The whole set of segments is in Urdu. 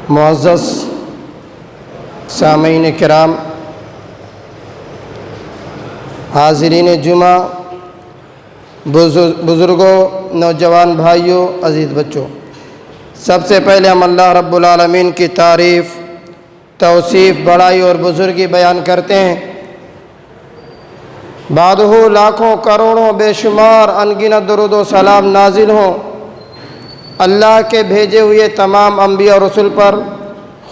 معزز سامعین کرام، حاضرین جمعہ، بزرگوں، نوجوان بھائیوں، عزیز بچوں، سب سے پہلے ہم اللہ رب العالمین کی تعریف، توصیف، بڑائی اور بزرگی بیان کرتے ہیں۔ بعدہ لاکھوں کروڑوں بے شمار انگنت درود و سلام نازل ہوں اللہ کے بھیجے ہوئے تمام انبیاء اور رسول پر،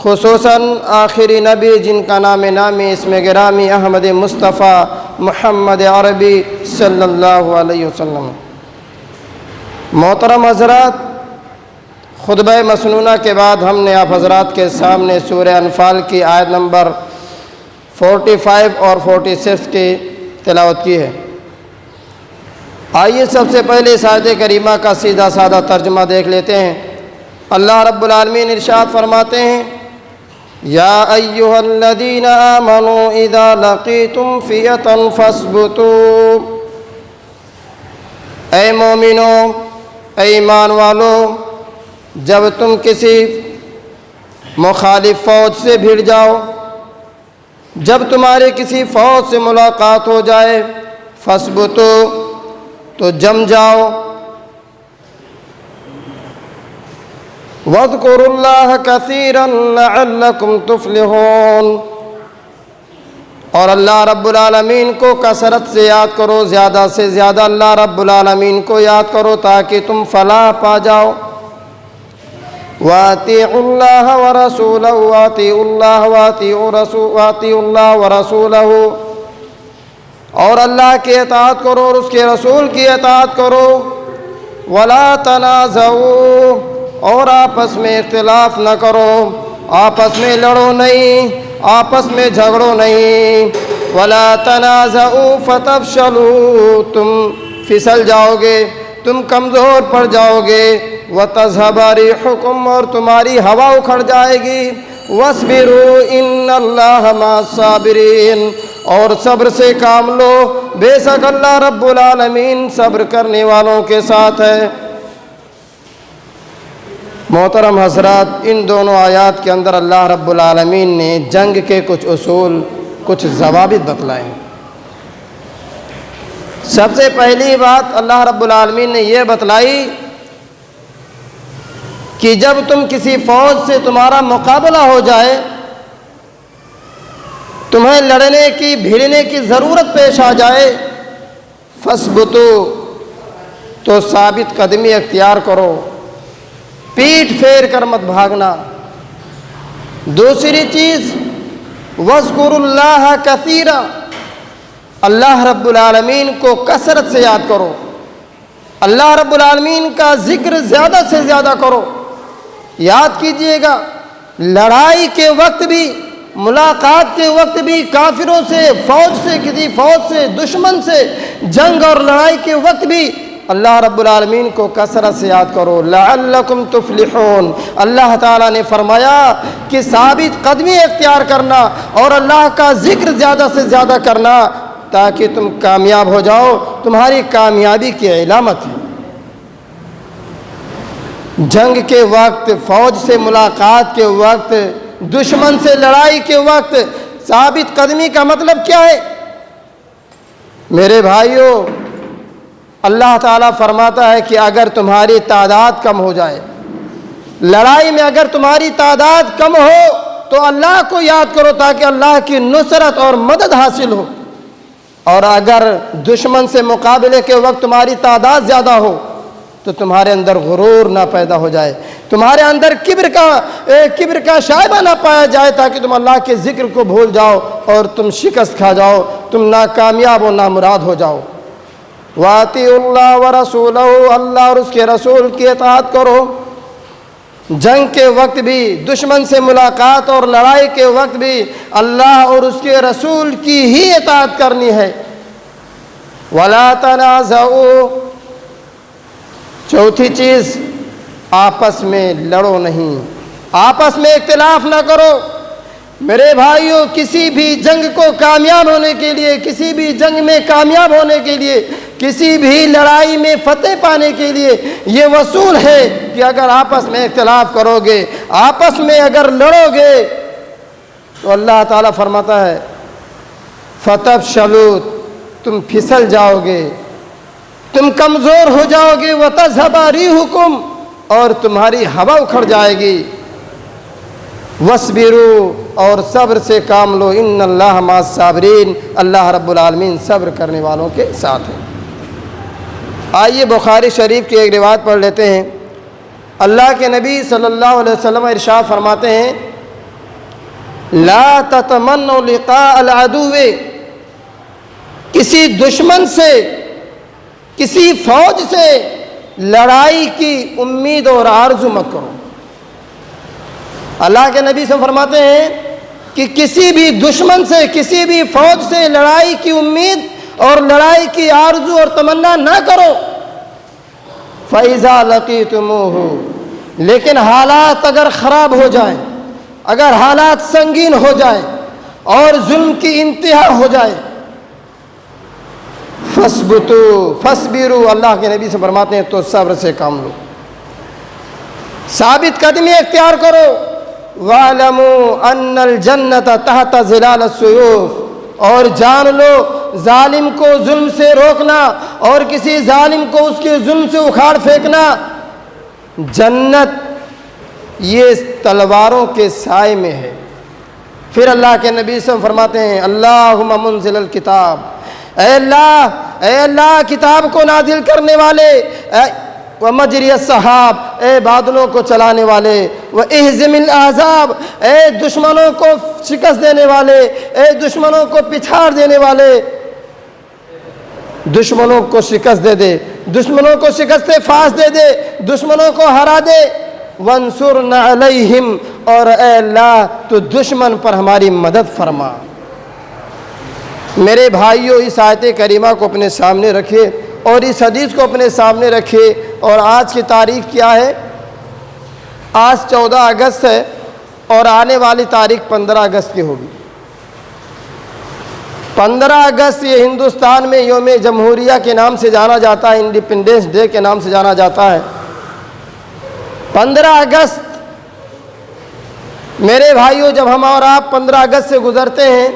خصوصاً آخری نبی جن کا نامی اسم گرامی احمد مصطفیٰ محمد عربی صلی اللہ علیہ وسلم۔ محترم حضرات، خطبہ مسنونہ کے بعد ہم نے آپ حضرات کے سامنے سورہ انفال کی آیت نمبر 45 اور 46 کی تلاوت کی ہے۔ آئیے سب سے پہلے اس آیت کریمہ کا سیدھا سادہ ترجمہ دیکھ لیتے ہیں۔ اللہ رب العالمین ارشاد فرماتے ہیں، یا ایھا الذین آمنوا اذا لقیتم فئۃ فاثبتوا، اے مومنوں، اے ایمان والو، جب تم کسی مخالف فوج سے بھڑ جاؤ، جب تمہارے کسی فوج سے ملاقات ہو جائے، فاثبتوا، تو جم جاؤ، وَاذْكُرُوا اللَّهَ كَثِيرًا لَعَلَّكُمْ تُفْلِحُونَ، اور اللہ رب العالمین کو کثرت سے یاد کرو، زیادہ سے زیادہ اللہ رب العالمین کو یاد کرو تاکہ تم فلاح پا جاؤ۔ وَأَطِيعُوا اللَّهَ وَرَسُولَهُ وَأَطِيعُوا اللَّهَ وَأَطِيعُوا اللَّهَ وَرَسُولَهُ، اور اللہ کی اطاعت کرو اور اس کے رسول کی اطاعت کرو۔ وَلَا تَنَازَعُوا، اور آپس میں اختلاف نہ کرو، آپس میں لڑو نہیں، آپس میں جھگڑو نہیں۔ وَلَا تَنَازَعُوا فَتَفْشَلُوا، تم پھسل جاؤ گے، تم کمزور پڑ جاؤ گے۔ وَتَذْهَبَ رِيحُكُمْ، اور تمہاری ہوا اکھڑ جائے گی۔ وَاصْبِرُوا إِنَّ اللَّهَ مَعَ الصَّابِرِينَ، اور صبر سے کام لو، بے شک اللہ رب العالمین صبر کرنے والوں کے ساتھ ہے۔ محترم حضرات، ان دونوں آیات کے اندر اللہ رب العالمین نے جنگ کے کچھ اصول، کچھ ضوابط بتلائے ہیں۔ سب سے پہلی بات اللہ رب العالمین نے یہ بتلائی کہ جب تم کسی فوج سے تمہارا مقابلہ ہو جائے، تمہیں لڑنے کی، بھیڑنے کی ضرورت پیش آ جائے، فَاثْبُتُوا، تو ثابت قدمی اختیار کرو، پیٹھ پھیر کر مت بھاگنا۔ دوسری چیز، وَاذْكُرُوا اللَّهَ كَثِيرًا، اللہ رب العالمین کو کثرت سے یاد کرو، اللہ رب العالمین کا ذکر زیادہ سے زیادہ کرو۔ یاد کیجئے گا، لڑائی کے وقت بھی، ملاقات کے وقت بھی، کافروں سے، فوج سے، کسی فوج سے، دشمن سے جنگ اور لڑائی کے وقت بھی اللہ رب العالمین کو کثرت سے یاد کرو۔ لعلکم تفلحون، اللہ تعالیٰ نے فرمایا کہ ثابت قدمی اختیار کرنا اور اللہ کا ذکر زیادہ سے زیادہ کرنا تاکہ تم کامیاب ہو جاؤ، تمہاری کامیابی کی علامت ہے۔ جنگ کے وقت، فوج سے ملاقات کے وقت، دشمن سے لڑائی کے وقت ثابت قدمی کا مطلب کیا ہے؟ میرے بھائیوں، اللہ تعالیٰ فرماتا ہے کہ اگر تمہاری تعداد کم ہو جائے، لڑائی میں اگر تمہاری تعداد کم ہو تو اللہ کو یاد کرو تاکہ اللہ کی نصرت اور مدد حاصل ہو، اور اگر دشمن سے مقابلے کے وقت تمہاری تعداد زیادہ ہو تو تمہارے اندر غرور نہ پیدا ہو جائے، تمہارے اندر کبر کا شائبہ نہ پایا جائے تاکہ تم اللہ کے ذکر کو بھول جاؤ اور تم شکست کھا جاؤ، تم ناکامیاب و نامراد ہو جاؤ۔ وَأَطِيعُوا اللَّهَ وَرَسُولَهُ، اللہ اور اس کے رسول کی اطاعت کرو۔ جنگ کے وقت بھی، دشمن سے ملاقات اور لڑائی کے وقت بھی اللہ اور اس کے رسول کی ہی اطاعت کرنی ہے۔ وَلَا تَنَازَعُوا، چوتھی چیز، آپس میں لڑو نہیں، آپس میں اختلاف نہ کرو۔ میرے بھائیوں، کسی بھی جنگ کو کامیاب ہونے کے لیے، کسی بھی جنگ میں کامیاب ہونے کے لیے، کسی بھی لڑائی میں فتح پانے کے لیے یہ وصول ہے کہ اگر آپس میں اختلاف کرو گے، آپس میں اگر لڑو گے تو اللہ تعالیٰ فرماتا ہے فَتَفْشَلُوا، تم پھسل جاؤ گے، تم کمزور ہو جاؤ گے، وَتَذْهَبَ رِيحُكُمْ، اور تمہاری ہوا اکھڑ جائے گی، وَاصْبِرُوا، اور صبر سے کام لو، إِنَّ اللَّهَ مَعَ الصَّابِرِينَ، اللہ رب العالمین صبر کرنے والوں کے ساتھ ہے۔ آئیے بخاری شریف کی ایک روایت پڑھ لیتے ہیں۔ اللہ کے نبی صلی اللہ علیہ وسلم ارشاد فرماتے ہیں لا تتمنوا لقاء العدو، کسی دشمن سے، کسی فوج سے لڑائی کی امید اور آرزو مت کرو۔ اللہ کے نبی سے فرماتے ہیں کہ کسی بھی دشمن سے، کسی بھی فوج سے لڑائی کی امید اور لڑائی کی آرزو اور تمنا نہ کرو۔ فَإِذَا لَقِيتُمُوهُ، لیکن حالات اگر خراب ہو جائیں، اگر حالات سنگین ہو جائیں اور ظلم کی انتہا ہو جائے، فَاثْبُتُوا فَاصْبِرُوا، اللہ کے نبی سے فرماتے ہیں تو صبر سے کام لو، ثابت قدمی اختیار کرو۔ وَاعْلَمُوا أَنَّ الْجَنَّةَ تَحْتَ ظِلَالِ السُّيُوفِ، اور جان لو ظالم کو ظلم سے روکنا اور کسی ظالم کو اس کے ظلم سے اکھاڑ پھینکنا، جنت یہ تلواروں کے سائے میں ہے۔ پھر اللہ کے نبی سے فرماتے ہیں اللہم منزل الکتاب، اے اللہ کتاب کو نازل کرنے والے، ومجری السحاب، اے بادلوں کو چلانے والے، واہزم الاحزاب، اے دشمنوں کو شکست دینے والے، اے دشمنوں کو پچھاڑ دینے والے، دشمنوں کو شکست دے دے، دشمنوں کو شکست فاس دے دے، دشمنوں کو ہرا دے، وانصرنا علیہم، اور اے اللہ تو دشمن پر ہماری مدد فرما۔ میرے بھائیوں، اس آیت کریمہ کو اپنے سامنے رکھیے اور اس حدیث کو اپنے سامنے رکھیے، اور آج کی تاریخ کیا ہے؟ آج 14 اگست ہے اور آنے والی تاریخ 15 اگست کی ہوگی۔ 15 اگست یہ ہندوستان میں یوم جمہوریہ کے نام سے جانا جاتا ہے، انڈیپینڈنس ڈے کے نام سے جانا جاتا ہے۔ 15 اگست میرے بھائیوں، جب ہم اور آپ 15 اگست سے گزرتے ہیں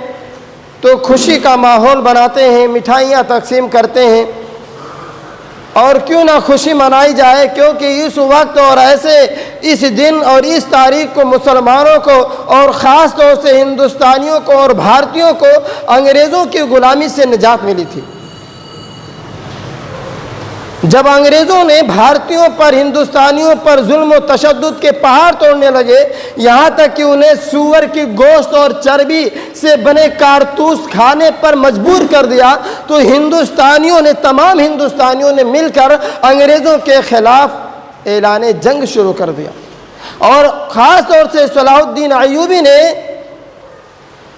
تو خوشی کا ماحول بناتے ہیں، مٹھائیاں تقسیم کرتے ہیں، اور کیوں نہ خوشی منائی جائے، کیونکہ اس وقت اور ایسے اس دن اور اس تاریخ کو مسلمانوں کو اور خاص طور سے ہندوستانیوں کو اور بھارتیوں کو انگریزوں کی غلامی سے نجات ملی تھی۔ جب انگریزوں نے بھارتیوں پر، ہندوستانیوں پر ظلم و تشدد کے پہاڑ توڑنے لگے، یہاں تک کہ انہیں سور کی گوشت اور چربی سے بنے کارتوس کھانے پر مجبور کر دیا، تو ہندوستانیوں نے، تمام ہندوستانیوں نے مل کر انگریزوں کے خلاف اعلان جنگ شروع کر دیا، اور خاص طور سے صلاح الدین ایوبی نے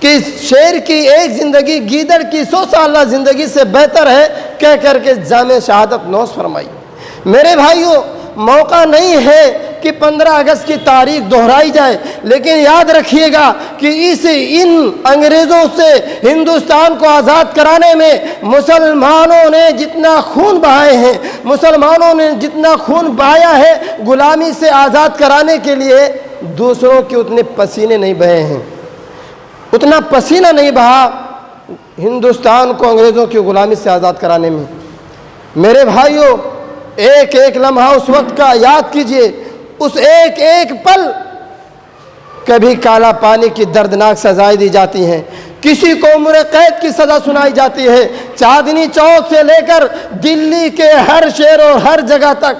کہ شیر کی ایک زندگی گیدڑ کی 100 سالہ زندگی سے بہتر ہے کہہ کر کے جام شہادت نوش فرمائی۔ میرے بھائیوں، موقع نہیں ہے کہ 15 اگست کی تاریخ دہرائی جائے، لیکن یاد رکھیے گا کہ ان انگریزوں سے ہندوستان کو آزاد کرانے میں مسلمانوں نے جتنا خون بہائے ہیں، مسلمانوں نے جتنا خون بہایا ہے غلامی سے آزاد کرانے کے لیے، دوسروں کے اتنے پسینے نہیں بہے ہیں، اتنا پسینہ نہیں بہا ہندوستان کو انگریزوں کی غلامی سے آزاد کرانے میں۔ میرے بھائیوں، ایک ایک لمحہ اس وقت کا یاد کیجئے، اس ایک ایک پل، کبھی کالا پانی کی دردناک سزائیں دی جاتی ہیں، کسی کو عمر قید کی سزا سنائی جاتی ہے، چاندنی چوک سے لے کر دلی کے ہر شہر اور ہر جگہ تک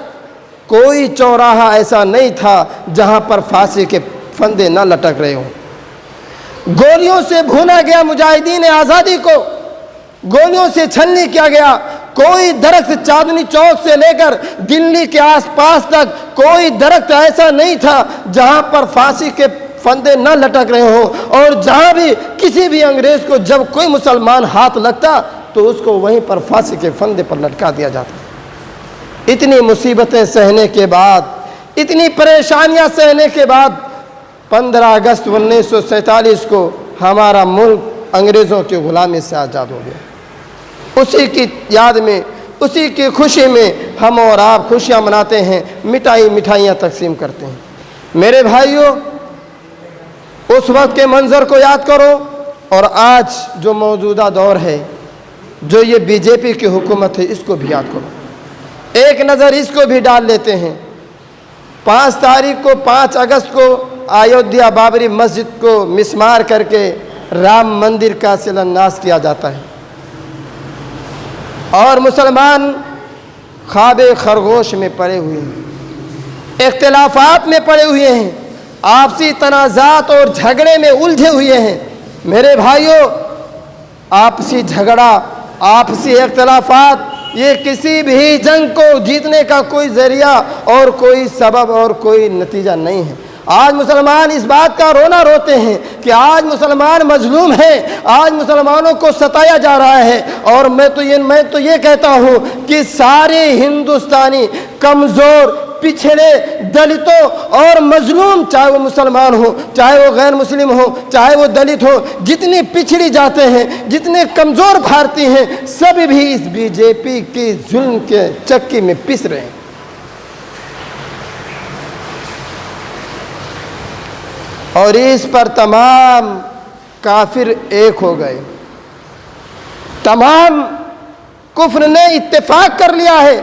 کوئی چوراہا ایسا نہیں تھا جہاں پر پھانسی کے پھندے نہ لٹک رہے ہوں۔ گولیوں سے بھونا گیا مجاہدین آزادی کو، گولیوں سے چھلنی کیا گیا، کوئی درخت چاندنی چوک سے لے کر دلی کے آس پاس تک کوئی درخت ایسا نہیں تھا جہاں پر پھانسی کے پھندے نہ لٹک رہے ہوں، اور جہاں بھی کسی بھی انگریز کو جب کوئی مسلمان ہاتھ لگتا تو اس کو وہیں پر پھانسی کے پھندے پر لٹکا دیا جاتا۔ اتنی مصیبتیں سہنے کے بعد، اتنی پریشانیاں سہنے کے بعد 15 اگست 1947 کو ہمارا ملک انگریزوں کی غلامی سے آزاد ہو گیا۔ اسی کی یاد میں، اسی کی خوشی میں ہم اور آپ خوشیاں مناتے ہیں، مٹھائیاں تقسیم کرتے ہیں۔ میرے بھائیوں، اس وقت کے منظر کو یاد کرو اور آج جو موجودہ دور ہے، جو یہ بی جے پی کی حکومت ہے، اس کو بھی یاد کرو۔ ایک نظر اس کو بھی ڈال لیتے ہیں۔ 5 اگست کو ایودھیا بابری مسجد کو مسمار کر کے رام مندر کا شیلانیاس کیا جاتا ہے، اور مسلمان خواب خرگوش میں پڑے ہوئے ہیں، اختلافات میں پڑے ہوئے ہیں، آپسی تنازعات اور جھگڑے میں الجھے ہوئے ہیں۔ میرے بھائیوں، آپسی جھگڑا، آپسی اختلافات یہ کسی بھی جنگ کو جیتنے کا کوئی ذریعہ اور کوئی سبب اور کوئی نتیجہ نہیں ہے۔ آج مسلمان اس بات کا رونا روتے ہیں کہ آج مسلمان مظلوم ہیں، آج مسلمانوں کو ستایا جا رہا ہے، اور میں تو یہ کہتا ہوں کہ سارے ہندوستانی کمزور، پچھڑے، دلتوں اور مظلوم، چاہے وہ مسلمان ہو، چاہے وہ غیر مسلم ہو، چاہے وہ دلت ہو، جتنی پچھڑی جاتے ہیں، جتنے کمزور بھارتی ہیں، سب بھی اس بی جے پی کی ظلم کے چکی میں پس رہے ہیں۔ اور اس پر تمام کافر ایک ہو گئے، تمام کفر نے اتفاق کر لیا ہے۔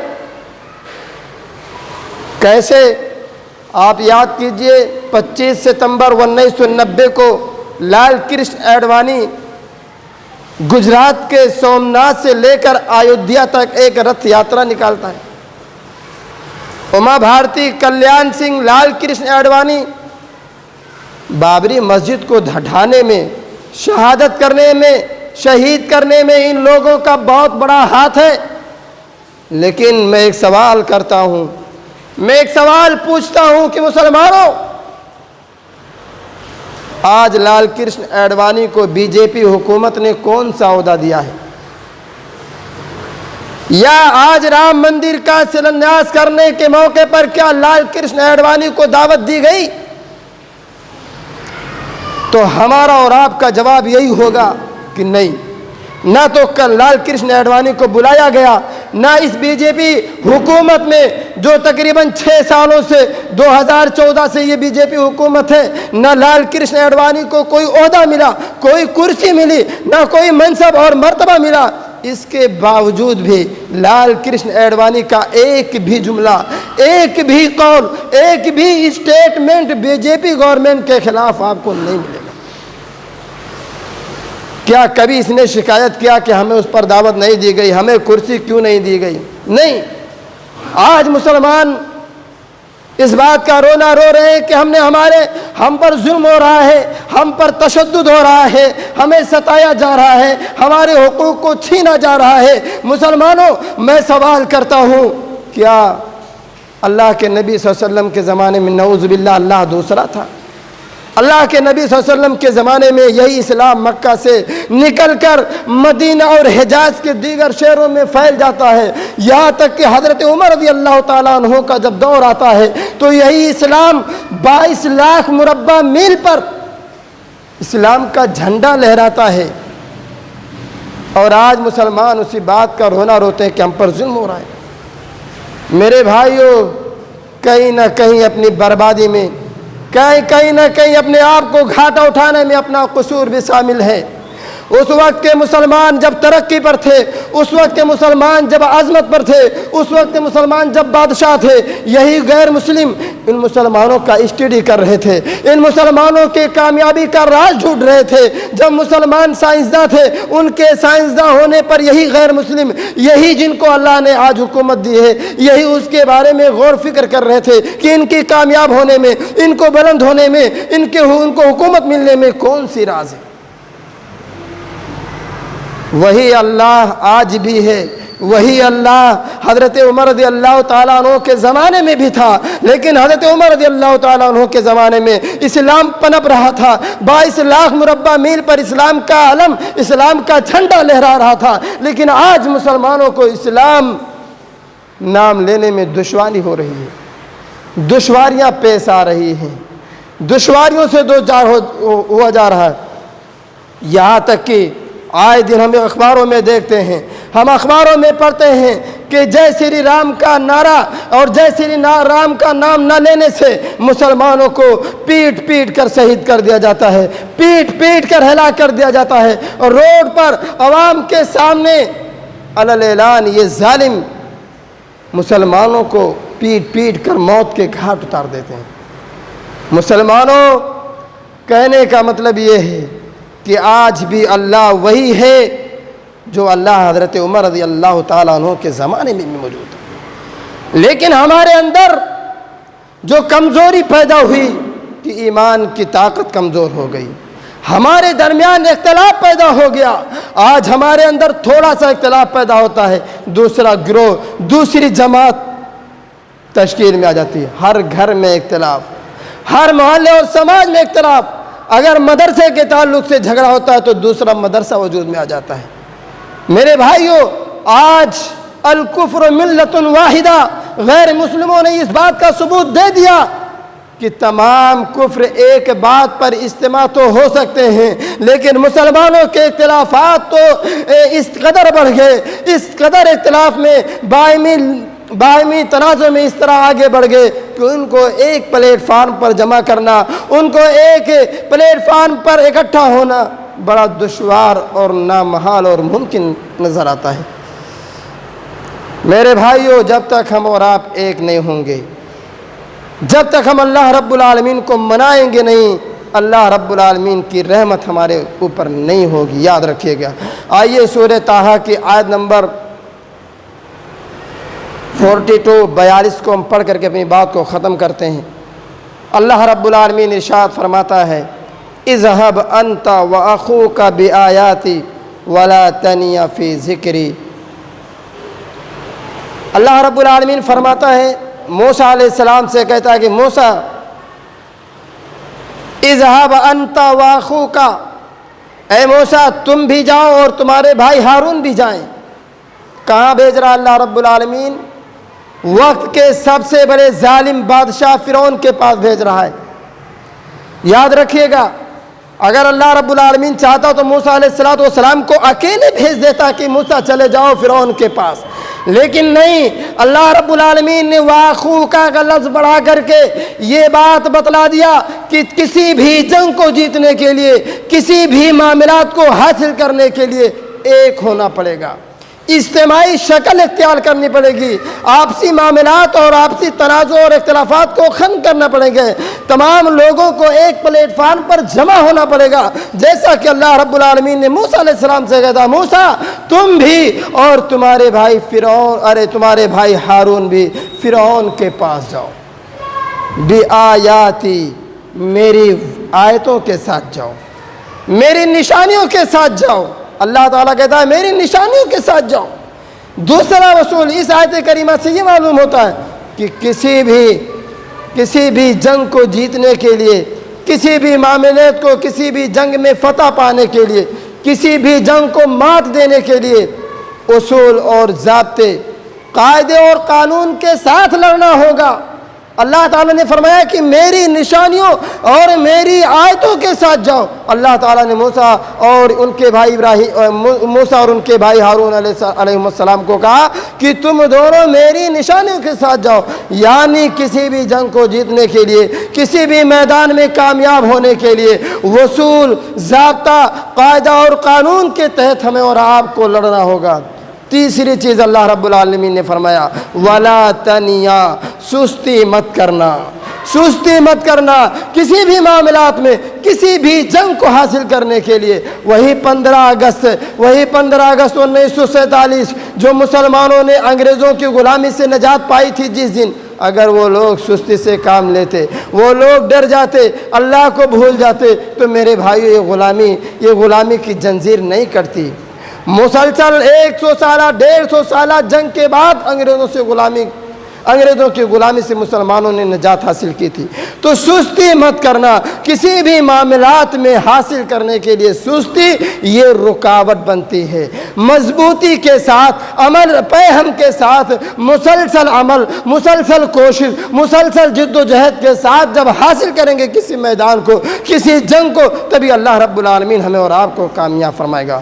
کیسے؟ آپ یاد کیجئے، 25 ستمبر 1990 کو لال کرشن اڈوانی گجرات کے سومناتھ سے لے کر ایودھیا تک ایک رتھ یاترا نکالتا ہے۔ اما بھارتی، کلیان سنگھ، لال کرشن اڈوانی بابری مسجد کو ڈھانے میں، شہادت کرنے میں، شہید کرنے میں ان لوگوں کا بہت بڑا ہاتھ ہے۔ لیکن میں ایک سوال کرتا ہوں، میں ایک سوال پوچھتا ہوں کہ مسلمانوں، آج لال کرشن اڈوانی کو بی جے پی حکومت نے کون سا عہدہ دیا ہے؟ یا آج رام مندر کا شیلانیاس کرنے کے موقع پر کیا لال کرشن اڈوانی کو دعوت دی گئی؟ تو ہمارا اور آپ کا جواب یہی ہوگا کہ نہیں، نہ تو کل لال کرشن اڈوانی کو بلایا گیا، نہ اس بی جے پی حکومت میں جو تقریباً 6 سالوں سے 2014 سے یہ بی جے پی حکومت ہے، نہ لال کرشن اڈوانی کو کوئی عہدہ ملا، کوئی کرسی ملی، نہ کوئی منصب اور مرتبہ ملا۔ اس کے باوجود بھی لال کرشن اڈوانی کا ایک بھی جملہ، ایک بھی قول، ایک بھی statement B J P government کے خلاف آپ کو نہیں ملے گا۔ کیا کبھی اس نے شکایت کیا کہ ہمیں اس پر دعوت نہیں دی گئی، ہمیں کرسی کیوں نہیں دی گئی؟ نہیں۔ آج مسلمان اس بات کا رونا رو رہے ہیں کہ ہم پر ظلم ہو رہا ہے، ہم پر تشدد ہو رہا ہے، ہمیں ستایا جا رہا ہے، ہمارے حقوق کو چھینا جا رہا ہے۔ مسلمانوں، میں سوال کرتا ہوں، کیا اللہ کے نبی صلی اللہ علیہ وسلم کے زمانے میں نعوذ باللہ اللہ دوسرا تھا؟ اللہ کے نبی صلی اللہ علیہ وسلم کے زمانے میں یہی اسلام مکہ سے نکل کر مدینہ اور حجاز کے دیگر شہروں میں پھیل جاتا ہے، یہاں تک کہ حضرت عمر رضی اللہ تعالیٰ عنہ کا جب دور آتا ہے تو یہی اسلام 22 لاکھ مربع میل پر اسلام کا جھنڈا لہراتا ہے، اور آج مسلمان اسی بات کا رونا روتے ہیں کہ ہم پر ظلم ہو رہا ہے۔ میرے بھائیوں، کہیں نہ کہیں اپنی بربادی میں، کہیں نہ کہیں اپنے آپ کو گھاٹا اٹھانے میں اپنا قصور بھی شامل ہے۔ اس وقت کے مسلمان جب ترقی پر تھے، اس وقت کے مسلمان جب عظمت پر تھے، اس وقت کے مسلمان جب بادشاہ تھے، یہی غیر مسلم ان مسلمانوں کا اسٹڈی کر رہے تھے، ان مسلمانوں کے کامیابی کا راز ڈھونڈ رہے تھے۔ جب مسلمان سائنسداں تھے، ان کے سائنسداں ہونے پر یہی غیر مسلم، یہی جن کو اللہ نے آج حکومت دی ہے، یہی اس کے بارے میں غور فکر کر رہے تھے کہ ان کی کامیاب ہونے میں، ان کو بلند ہونے میں، ان کو حکومت ملنے میں کون سی راز ہے۔ وہی اللہ آج بھی ہے، وہی اللہ حضرت عمر رضی اللہ تعالیٰ عنہ کے زمانے میں بھی تھا، لیکن حضرت عمر رضی اللہ تعالیٰ عنہ کے زمانے میں اسلام پنپ رہا تھا، 22 لاکھ مربع میل پر اسلام کا علم، اسلام کا جھنڈا لہرا رہا تھا، لیکن آج مسلمانوں کو اسلام نام لینے میں دشواری ہو رہی ہے، دشواریاں پیش آ رہی ہیں، دشواریوں سے دو چار ہوا جا رہا ہے۔ یہاں تک کہ آئے دن ہمیں اخباروں میں دیکھتے ہیں ہم اخباروں میں پڑھتے ہیں کہ جے شری رام کا نعرہ اور جے شری رام کا نام نہ لینے سے مسلمانوں کو پیٹ پیٹ کر شہید کر دیا جاتا ہے، پیٹ پیٹ کر ہلاک کر دیا جاتا ہے، اور روڈ پر عوام کے سامنے علل اعلان یہ ظالم مسلمانوں کو پیٹ پیٹ کر موت کے گھاٹ اتار دیتے ہیں۔ مسلمانوں، کہنے کا مطلب یہ ہے کہ آج بھی اللہ وہی ہے جو اللہ حضرت عمر رضی اللہ تعالیٰ عنہ کے زمانے میں بھی موجود ہے، لیکن ہمارے اندر جو کمزوری پیدا ہوئی کہ ایمان کی طاقت کمزور ہو گئی، ہمارے درمیان اختلاف پیدا ہو گیا۔ آج ہمارے اندر تھوڑا سا اختلاف پیدا ہوتا ہے، دوسرا گروہ، دوسری جماعت تشکیل میں آ جاتی ہے۔ ہر گھر میں اختلاف، ہر محلے اور سماج میں اختلاف۔ اگر مدرسے کے تعلق سے جھگڑا ہوتا ہے تو دوسرا مدرسہ وجود میں آ جاتا ہے۔ میرے بھائیوں، آج الکفر ملت واحدہ، غیر مسلموں نے اس بات کا ثبوت دے دیا کہ تمام کفر ایک بات پر اجتماع تو ہو سکتے ہیں، لیکن مسلمانوں کے اختلافات تو اس قدر بڑھ گئے، اس قدر اختلاف میں باہمی تنازع میں اس طرح آگے بڑھ گئے کہ ان کو ایک پلیٹ فارم پر جمع کرنا، ان کو ایک پلیٹ فارم پر اکٹھا ہونا بڑا دشوار اور نامحال اور ممکن نظر آتا ہے۔ میرے بھائیوں، جب تک ہم اور آپ ایک نہیں ہوں گے، جب تک ہم اللہ رب العالمین کو منائیں گے نہیں، اللہ رب العالمین کی رحمت ہمارے اوپر نہیں ہوگی، یاد رکھیے گا۔ آئیے سورہ طٰہٰ کی آیت نمبر 42 کو ہم پڑھ کر کے اپنی بات کو ختم کرتے ہیں۔ اللہ رب العالمین ارشاد فرماتا ہے، اذهب انت واخوك بآیاتی ولا تنیا فی ذکری۔ اللہ رب العالمین فرماتا ہے، موسیٰ علیہ السلام سے کہتا ہے کہ موسیٰ، اذهب انت واخوك، اے موسیٰ تم بھی جاؤ اور تمہارے بھائی ہارون بھی جائیں۔ کہاں بھیج رہا اللہ رب العالمین؟ وقت کے سب سے بڑے ظالم بادشاہ فرعون کے پاس بھیج رہا ہے۔ یاد رکھیے گا، اگر اللہ رب العالمین چاہتا تو موسیٰ علیہ السلام کو اکیلے بھیج دیتا کہ موسیٰ چلے جاؤ فرعون کے پاس، لیکن نہیں، اللہ رب العالمین نے واخوکا کا لفظ بڑھا کر کے یہ بات بتلا دیا کہ کسی بھی جنگ کو جیتنے کے لیے، کسی بھی معاملات کو حاصل کرنے کے لیے ایک ہونا پڑے گا، اجتماعی شکل اختیار کرنی پڑے گی، آپسی معاملات اور آپسی تنازع اور اختلافات کو ختم کرنا پڑے گا، تمام لوگوں کو ایک پلیٹ فارم پر جمع ہونا پڑے گا، جیسا کہ اللہ رب العالمین نے موسیٰ علیہ السلام سے کہا، موسیٰ تم بھی اور تمہارے بھائی تمہارے بھائی ہارون بھی فرعون کے پاس جاؤ، بآیاتی، میری آیتوں کے ساتھ جاؤ، میری نشانیوں کے ساتھ جاؤ۔ اللہ تعالیٰ کہتا ہے میری نشانیوں کے ساتھ جاؤ۔ دوسرا اصول اس آیت کریمہ سے یہ معلوم ہوتا ہے کہ کسی بھی جنگ کو جیتنے کے لیے، کسی بھی معاملات کو، کسی بھی جنگ میں فتح پانے کے لیے، کسی بھی جنگ کو مات دینے کے لیے اصول اور ضابطے، قاعدے اور قانون کے ساتھ لڑنا ہوگا۔ اللہ تعالیٰ نے فرمایا کہ میری نشانیوں اور میری آیتوں کے ساتھ جاؤ۔ اللہ تعالیٰ نے موسیٰ اور ان کے بھائی موسیٰ اور ان کے بھائی ہارون علیہ السلام کو کہا کہ تم دونوں میری نشانیوں کے ساتھ جاؤ، یعنی کسی بھی جنگ کو جیتنے کے لیے، کسی بھی میدان میں کامیاب ہونے کے لیے اصول، ضابطہ، قاعدہ اور قانون کے تحت ہمیں اور آپ کو لڑنا ہوگا۔ تیسری چیز اللہ رب العالمین نے فرمایا، وَلَا تَنِيَا، سستی مت کرنا، سستی مت کرنا کسی بھی معاملات میں، کسی بھی جنگ کو حاصل کرنے کے لیے۔ وہی 15 اگست 1947 جو مسلمانوں نے انگریزوں کی غلامی سے نجات پائی تھی، جس دن اگر وہ لوگ سستی سے کام لیتے، وہ لوگ ڈر جاتے، اللہ کو بھول جاتے، تو میرے بھائیو یہ غلامی کی زنجیر نہیں کٹتی۔ مسلسل 100 سالہ 150 سالہ جنگ کے بعد انگریزوں کی غلامی سے مسلمانوں نے نجات حاصل کی تھی۔ تو سستی مت کرنا، کسی بھی معاملات میں حاصل کرنے کے لیے سستی یہ رکاوٹ بنتی ہے۔ مضبوطی کے ساتھ، عمل پیہم کے ساتھ، مسلسل عمل، مسلسل کوشش، مسلسل جد و جہد کے ساتھ جب حاصل کریں گے کسی میدان کو، کسی جنگ کو، تبھی اللہ رب العالمین ہمیں اور آپ کو کامیاب فرمائے گا۔